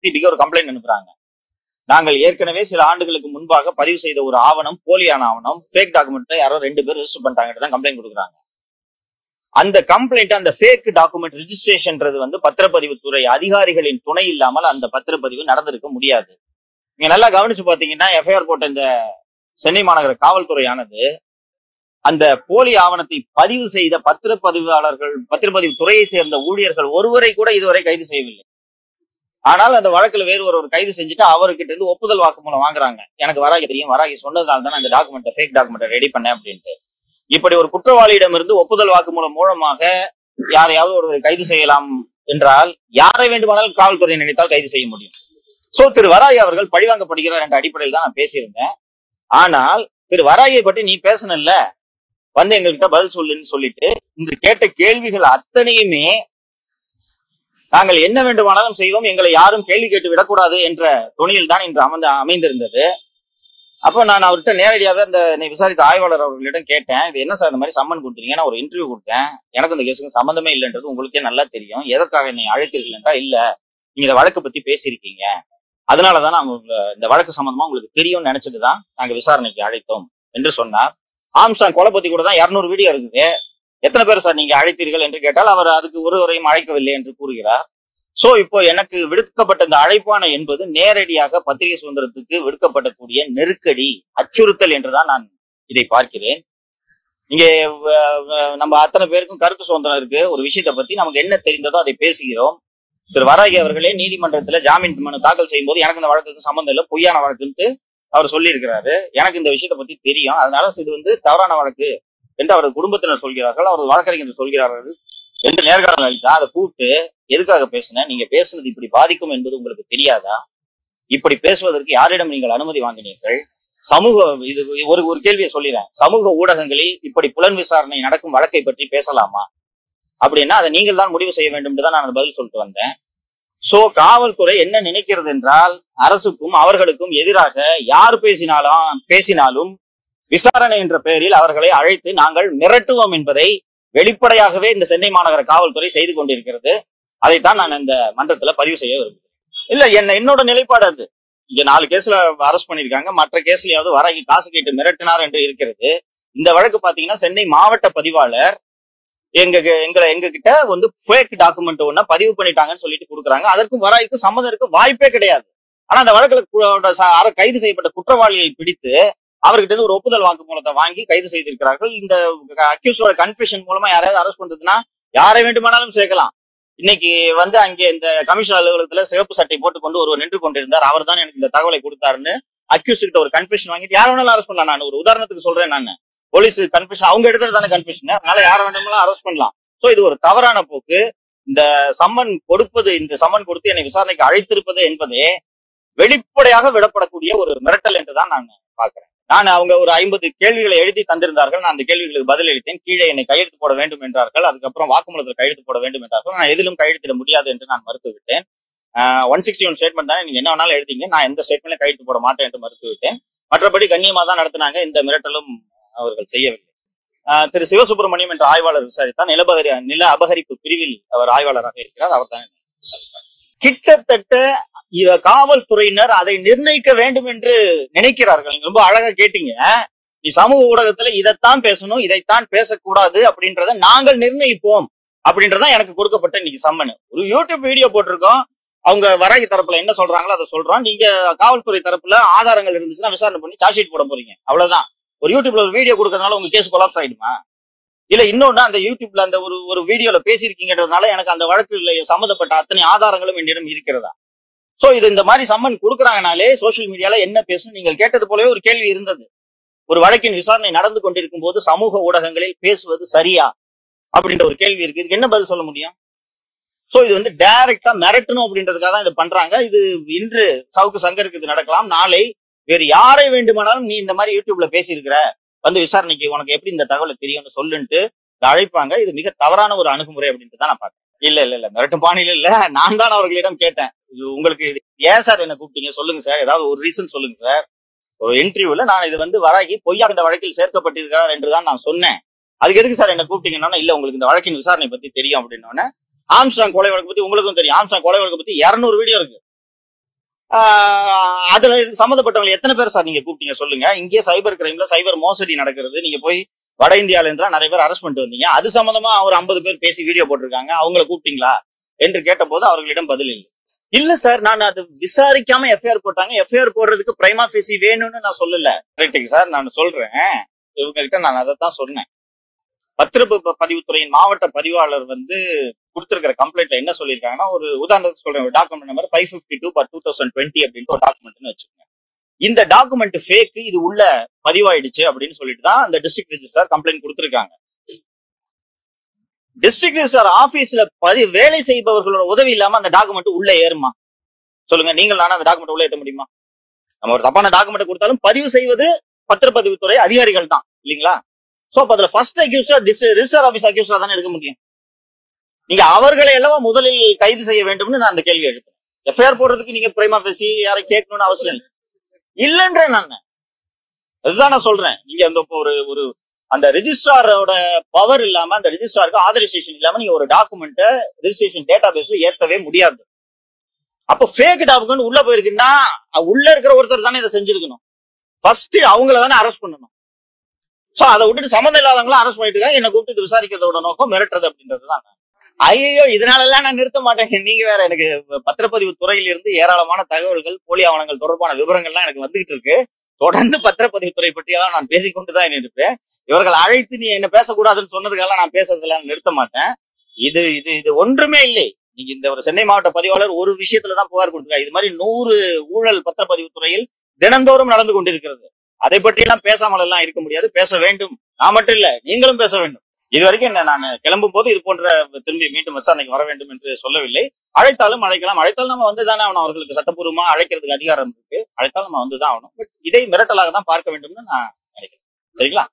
சிசிடிவிக்கு ஒரு கம்ப்ளைண்ட் அனுப்புறாங்க. நாங்கள் ஏற்கனவே சில ஆண்டுகளுக்கு முன்பாக பதிவு செய்த ஒரு ஆவணம் போலியான ஆவணம், ஃபேக் டாக்குமெண்ட் யாரோ 2 பேர் ரெஜிஸ்டர் பண்ணிட்டாங்கன்னு தான் கம்ப்ளைண்ட் கொடுக்குறாங்க. அந்த கம்ப்ளைண்ட், அந்த ஃபேக் டாக்குமெண்ட் ரிஜிஸ்ட்ரேஷன்ன்றது வந்து பத்திரப்பதிவுத்துறை அதிகாரிகளின் துணை இல்லாமல் அந்த பத்திரப்பதிவு நடந்திருக்க முடியாது. நீங்க நல்லா கவனிச்சு பாத்தீங்கன்னா, எஃப்ஐஆர் போட்ட இந்த சென்னை மாநகர காவல்துறையானது அந்த போலி ஆவணத்தை பதிவு செய்த பத்திரப்பதிவாளர்கள், பத்திரப்பதிவு துறையை சேர்ந்த ஊழியர்கள் ஒருவரை கூட இதுவரை கைது செய்யவில்லை. ஆனால் அந்த வழக்குல வேறு ஒரு கைது செஞ்சுட்டு அவர்கிட்ட இருந்து ஒப்புதல் வாக்குமூலம் வாங்குறாங்க. எனக்கு வராகி தெரியும், வராகி சொன்னதுனால தான் அந்த டாக்குமெண்ட், ஃபேக் டாக்குமெண்ட் ரெடி பண்ணேன் அப்படின்ட்டு. இப்படி ஒரு குற்றவாளியிடம் இருந்து ஒப்புதல் வாக்குமூலம் மூலமாக யாரையாவது ஒரு கைது செய்யலாம் என்றால் யாரை வேண்டுமானாலும் காவல்துறை நினைத்தால் கைது செய்ய முடியும். சோ திரு வராகி அவர்கள் பழிவாங்கப்படுகிறார் என்ற அடிப்படையில் தான் நான் பேசியிருந்தேன். ஆனால் திரு வராகியை பற்றி நீ பேசணும்ல, வந்து எங்ககிட்ட பதில் சொல்லுன்னு சொல்லிட்டு இன்று கேட்ட கேள்விகள் அத்தனையுமே நாங்கள் என்ன வேண்டுமானாலும் செய்வோம், எங்களை யாரும் கேள்வி கேட்டு விடக்கூடாது என்ற துணியில் தான் இன்று அமைந்திருந்தது. அப்போ நான் அவர்கிட்ட நேரடியாவே அந்த விசாரித்த ஆய்வாளர் அவர்களிடம் கேட்டேன், இது என்ன சார் இந்த மாதிரி சம்மன் கொடுத்துறீங்க? நான் ஒரு இன்டர்வியூ கொடுத்தேன், எனக்கு இந்த கேஸுக்கு சம்மந்தமே இல்லைன்றது உங்களுக்கே நல்லா தெரியும், எதற்காக என்னை அழைத்தீர்கள் என்றா, இல்ல நீங்க இந்த வழக்கு பத்தி பேசியிருக்கீங்க, அதனாலதான் நாங்க இந்த வழக்கு சம்பந்தமா உங்களுக்கு தெரியும்னு நினைச்சிட்டுதான் நாங்க விசாரணைக்கு அழைத்தோம் என்று சொன்னார். ஆம்ஸ்டாங் கொலை பத்தி கூட தான் 200 வீடியோ இருக்குது, எத்தனை பேர் சார் நீங்க அழைத்தீர்கள் என்று கேட்டால் அவர் அதுக்கு ஒருவரையும் அழைக்கவில்லை என்று கூறுகிறார். சோ இப்போ எனக்கு விடுக்கப்பட்ட இந்த அழைப்பான என்பது நேரடியாக பத்திரிகை சுதந்திரத்துக்கு விடுக்கப்படக்கூடிய நெருக்கடி, அச்சுறுத்தல் என்றுதான் நான் இதை பார்க்கிறேன். இங்கே நம்ம அத்தனை பேருக்கும் கருத்து சுதந்திரம் இருக்கு, ஒரு விஷயத்தை பத்தி நமக்கு என்ன தெரிந்ததோ அதை பேசுகிறோம். திரு வராகி அவர்களே நீதிமன்றத்துல ஜாமீன் மனு தாக்கல் செய்யும் போது எனக்கு இந்த வழக்குக்கு சம்பந்தம் இல்லை, பொய்யான வழக்குன்ட்டு அவர் சொல்லி இருக்கிறாரு. எனக்கு இந்த விஷயத்தை பத்தி தெரியும், அதனால இது வந்து தவறான வழக்கு என்று அவரது குடும்பத்தினர் சொல்கிறார்கள், அவரது வழக்கறிஞர் சொல்கிறார்கள் என்று நேர்காணல் அளித்தா. அதை கூப்பிட்டு எதுக்காக பேசினேன், நீங்க பேசுனது இப்படி பாதிக்கும் என்பது உங்களுக்கு தெரியாதா, இப்படி பேசுவதற்கு யாரிடம் நீங்கள் அனுமதி வாங்கினீர்கள், சமூக இது ஒரு கேள்வியை சொல்லிடுறேன், சமூக ஊடகங்களில் இப்படி புலன் விசாரணை நடக்கும் வழக்கை பற்றி பேசலாமா அப்படின்னா அதை நீங்கள் தான் முடிவு செய்ய வேண்டும் என்றுதான் நான் பதில் சொல்லிட்டு வந்தேன். சோ காவல்துறை என்ன நினைக்கிறது என்றால், அரசுக்கும் அவர்களுக்கும் எதிராக யார் பேசினாலும் விசாரணை என்ற பெயரில் அவர்களை அழைத்து நாங்கள் மிரட்டுவோம் என்பதை வெளிப்படையாகவே இந்த சென்னை மாநகர காவல்துறை செய்து கொண்டிருக்கிறது. அதைத்தான் நான் இந்த மன்றத்துல பதிவு செய்ய விரும்புகிறேன். இல்ல என்னோட நிலைப்பாடு அது. இங்க 4 கேஸ்ல அரெஸ்ட் பண்ணிருக்காங்க, மற்ற கேஸ்லயாவது வராகி காசு கேட்டு மிரட்டினார் என்று இருக்கிறது. இந்த வழக்கு பாத்தீங்கன்னா சென்னை மாவட்ட பதிவாளர் எங்க கிட்ட வந்து ஃபேக் டாக்குமெண்ட் ஒண்ணு பதிவு பண்ணிட்டாங்கன்னு சொல்லிட்டு கொடுக்குறாங்க. அதற்கும் வராய்க்கு சம்மதம் இருக்க வாய்ப்பே கிடையாது. ஆனா அந்த வழக்குல கைது செய்யப்பட்ட குற்றவாளியை பிடித்து அவர்கிட்ட இருந்து ஒரு ஒப்புதல் வாக்குமூலத்தை வாங்கி கைது செய்திருக்கிறார்கள். இந்த அக்யூஸ்டோட கன்ஃபெஷன் மூலமா யாராவது அரெஸ்ட் பண்றதுன்னா யாரை வேண்டுமானாலும் சேர்க்கலாம். இன்னைக்கு வந்து அங்கே இந்த கமிஷன் அலுவலகத்துல சிவப்பு சட்டை போட்டு கொண்டு ஒருவர் நின்று கொண்டிருந்தார், அவர் தான் எனக்கு இந்த தகவலை கொடுத்தாருன்னு அக்யூஸ்ட் கிட்ட ஒரு கன்ஃபெஷன் வாங்கிட்டு யார வேணாலும் அரெஸ்ட் பண்ணலாம். நான் ஒரு உதாரணத்துக்கு சொல்றேன், நான் போலீஸ் கன்ஃபெஷன் அவங்க எடுத்தது தானே கன்ஃபெஷன், அதனால யார வேண்டுமானாலும் அரெஸ்ட் பண்ணலாம். சோ இது ஒரு தவறான போக்கு. இந்த சம்மன் கொடுத்து என்னை விசாரணைக்கு அழைத்திருப்பது என்பதே வெளிப்படையாக விடப்படக்கூடிய ஒரு மிரட்டல் என்றுதான் நான் பாக்குறேன். நான் அவங்க ஒரு 50 கேள்விகளை எழுதி தந்திருந்தார்கள், நான் அந்த கேள்விகளுக்கு பதில் அளித்தேன். கீழே என்னை கையெழுத்து போட வேண்டும் என்றார்கள், அதுக்கப்புறம் வாக்குமூலத்தில் கையெழுத்து போட வேண்டும் என்றார்கள். நான் எதிலும் கையெழுத்திட முடியாது என்று நான் மறுத்து விட்டேன். 161 ஸ்டேட்மெண்ட் தானே, நீங்க என்ன வேணாலும் எழுதிங்க, நான் எந்த ஸ்டேட்மெண்ட்ல கையெழுத்து போட மாட்டேன் என்று மறுத்து விட்டேன். மற்றபடி கண்ணியமா தான் நடத்தினாங்க, எந்த மிரட்டலும் அவர்கள் செய்யவில்லை. திரு சிவசுப்பிரமணியம் என்ற ஆய்வாளர் விசாரித்தார். நில அபகரிப்பு பிரிவில் அவர் ஆய்வாளராக இருக்கிறார், அவர் தான் விசாரித்தார். கிட்டத்தட்ட காவல்துறையினர் அதை நிர்ணயிக்க வேண்டும் என்று நினைக்கிறார்கள். நீங்க ரொம்ப அழகா கேட்டீங்க, நீ சமூக ஊடகத்துல இதைத்தான் பேசணும், இதைத்தான் பேசக்கூடாது அப்படின்றத நாங்கள் நிர்ணயிப்போம் அப்படின்றதான் எனக்கு கொடுக்கப்பட்ட இன்னைக்கு சம்மன். ஒரு யூடியூப் வீடியோ போட்டிருக்கோம், அவங்க வராகி தரப்புல என்ன சொல்றாங்களோ அதை சொல்றோம். நீங்க காவல்துறை தரப்புல ஆதாரங்கள் இருந்துச்சுன்னா விசாரணை பண்ணி சார்ஜ் ஷீட் போட போறீங்க, அவ்வளவுதான். ஒரு யூடியூப்ல ஒரு வீடியோ கொடுக்கறதுனால உங்க கேஸ் கொலாப்ஸ் ஆயிடுமா? இல்ல இன்னொன்னு, அந்த யூடியூப்ல அந்த ஒரு வீடியோல பேசியிருக்கீங்கன்றதுனால எனக்கு அந்த வழக்குல சம்மந்தப்பட்ட அத்தனை ஆதாரங்களும் என்னிடம் இருக்கிறதா? சோ இது இந்த மாதிரி சம்மன் கொடுக்குறாங்கனாலே சோசியல் மீடியால என்ன பேசணும், நீங்கள் கேட்டது போலவே ஒரு கேள்வி இருந்தது. ஒரு வழக்கின் விசாரணை நடந்து கொண்டிருக்கும் போது சமூக ஊடகங்களில் பேசுவது சரியா அப்படின்ற ஒரு கேள்வி இருக்கு. இதுக்கு என்ன பதில் சொல்ல முடியும்? சோ இது வந்து டைரக்டா மிரட்டணும் அப்படின்றதுக்காக தான் இது பண்றாங்க. இது இன்று சவுக்கு சங்கருக்கு இது நடக்கலாம், நாளை வேறு யாரை வேண்டுமானாலும் நீ இந்த மாதிரி யூடியூப்ல பேசியிருக்கிற, வந்து விசாரணைக்கு உனக்கு எப்படி இந்த தகவலை தெரியும்னு சொல்லுன்ட்டு அழைப்பாங்க. இது மிக தவறான ஒரு அணுகுமுறை அப்படின்ட்டு தான் நான் பாக்கிறேன். இல்ல மிரட்டும் பாணியில இல்ல, நான் தான் அவர்களிடம் கேட்டேன், உங்களுக்கு ஏன் சார் என்ன கூப்பிட்டீங்க சொல்லுங்க சார், ஏதாவது ஒரு ரீசன் சொல்லுங்க சார். ஒரு இன்டர்வியூல நான் இது வந்து வராகி பொய்யாக இந்த வழக்கில் சேர்க்கப்பட்டிருக்கிறார் என்றுதான் நான் சொன்னேன். அதுக்கு எதுக்கு சார் என்ன கூப்பிட்டீங்கன்னா, இல்ல உங்களுக்கு இந்த வழக்கின் விசாரணை பத்தி தெரியும் அப்படின்னோடனே, ஆம்ஸ்டாங் கொலை வழக்கு பத்தி உங்களுக்கும் தெரியும், ஆம்ஸ்டாங் கொலை வழக்கு பத்தி 200 வீடியோ இருக்கு, அதுல சம்மந்தப்பட்டவங்க எத்தனை பேர் சார் நீங்க கூப்பிட்டீங்க சொல்லுங்க. இங்கே சைபர் கிரைம்ல சைபர் மோசடி நடக்கிறது. நீங்க போய் வட இந்தியால இருந்தா நிறைய பேர் அரெஸ்ட் பண்ணிட்டு வந்தீங்க. அது சம்பந்தமா ஒரு 50 பேர் பேசி வீடியோ போட்டிருக்காங்க. அவங்களை கூப்பிட்டீங்களா என்று கேட்ட போது அவர்களிடம் பதில் இல்லை. இல்ல சார், நான் அது விசாரிக்காம எஃப்ஐஆர் போட்டாங்க. எஃப்ஐஆர் போடுறதுக்கு பிரைமா ஃபேசி வேணும்னு நான் சொல்லல. ரைட்டுங்க சார், நான் சொல்றேன். இவங்க கிட்ட நான் அதைத்தான் சொன்னேன். பத்திரப்பதிவுத்துறையின் மாவட்ட பதிவாளர் கொடுத்திருக்கிற கம்ப்ளைண்ட்ல என்ன சொல்லியிருக்காங்கன்னா, ஒரு உதாரணத்துக்கு சொல்றேன். டாக்குமெண்ட் நம்பர் 552/2020 அப்படின்ட்டு ஒரு டாக்குமெண்ட்னு வச்சுக்கோங்க. இந்த டாக்குமெண்ட் ஃபேக், இது உள்ள பதிவாயிடுச்சு அப்படின்னு சொல்லிட்டு தான் அந்த டிஸ்ட்ரிக்ட் ரெஜிஸ்ட்ரார் கம்ப்ளைண்ட் கொடுத்திருக்காங்க. டிஸ்ட்ரிக்ட் ரெஜிஸ்ட்ரார் ஆபீஸ்ல வேலை செய்பவர்களோட உதவி இல்லாம அந்த டாக்குமெண்ட் உள்ள ஏறுமா சொல்லுங்க? நீங்கள் நானும் அந்த டாக்குமெண்ட் உள்ள ஏற்ற முடியுமா? நம்ம ஒரு தப்பான டாக்குமெண்ட் கொடுத்தாலும் பதிவு செய்வது பத்திரப்பதிவுத்துறை அதிகாரிகள் தான், இல்லீங்களா? சோ அப்ப அதுல ஃபர்ஸ்ட் அக்யூஸ்டா ரிஜிஸ்டர் ஆபீஸ் அக்யூஸ்டா தானே இருக்க முடியும். நீங்க அவர்களை எல்லாம் முதலில் கைது செய்ய வேண்டும்னு நான் அந்த கேள்வி எழுப்புறேன். எஃப்ஐஆர் போடுறதுக்கு நீங்க பிரைமா ஃபேசி யாரும் கேட்கணும்னு அவசியம் இல்லை. இல்லைன்றேன் நான். அதுதான் நான் சொல்றேன். நீங்க அந்த ஒரு அந்த ரெஜிஸ்ட்ராரோட பவர் இல்லாம, அந்த ரெஜிஸ்ட்ராருக்கு ஆதரைசேஷன் இல்லாம நீங்க ஒரு டாக்குமெண்ட் ரெஜிஸ்ட்ரேஷன் டேட்டா பேஸ்ல ஏத்தவே முடியாது. அப்ப ஃபேக் டாக்குமெண்ட் உள்ள போயிருக்குன்னா உள்ள இருக்கிற ஒருத்தர் தானே இதை செஞ்சிருக்கணும். ஃபர்ஸ்ட் அவங்கள தானே அரெஸ்ட் பண்ணணும். சோ அதை விட்டுட்டு சம்மந்தம் இல்லாதவங்களும் அரெஸ்ட் பண்ணிட்டு இருக்காங்க. என்ன கூப்பிட்டு விசாரிக்கிறதோட நோக்கம் மிரட்டுறது அப்படின்றதுதான். ஐயோ, இதனால எல்லாம் நான் நிறுத்த மாட்டேன். நீங்க வேற, எனக்கு பத்திரப்பதிவு துறையில இருந்து ஏராளமான தகவல்கள், போலி ஆவணங்கள் தொடர்பான விவரங்கள்லாம் எனக்கு வந்துகிட்டு இருக்கு. தொடர்ந்து பத்திரப்பதிவுத்துறை பற்றியெல்லாம் நான் பேசிக்கொண்டுதான் இருப்பேன். இவர்கள் அழைத்து நீ என்ன பேசக்கூடாதுன்னு சொன்னதுக்கெல்லாம் நான் பேசுறதுலாம் நிறுத்த மாட்டேன். இது இது இது ஒன்றுமே இல்லை. நீங்க இந்த ஒரு சென்னை மாவட்ட பதிவாளர் ஒரு விஷயத்துலதான் புகார் கொடுத்துருக்காங்க. இது மாதிரி 100 ஊழல் பத்திரப்பதிவு துறையில் தினந்தோறும் நடந்து கொண்டிருக்கிறது. அதை பற்றி எல்லாம் பேசாமல் எல்லாம் இருக்க முடியாது. பேச வேண்டும். நான் மட்டும் இல்ல, நீங்களும் பேச வேண்டும். இது வரைக்கும் என்ன, நான் கிளம்பும் போது இது போன்ற திரும்பி மீண்டும் விசாரணைக்கு வர வேண்டும் என்று சொல்லவில்லை. அழைத்தாலும் அழைக்கலாம். அழைத்தாலும் நம்ம வந்துதானே ஆகணும். அவர்களுக்கு சட்டப்பூர்வமா அழைக்கிறதுக்கு அதிகாரம் இருக்கு. அழைத்தாலும் நம்ம வந்துதான் ஆகணும். பட் இதை மிரட்டலாக தான் பார்க்க வேண்டும்னு நான் நினைக்கிறேன். சரிங்களா?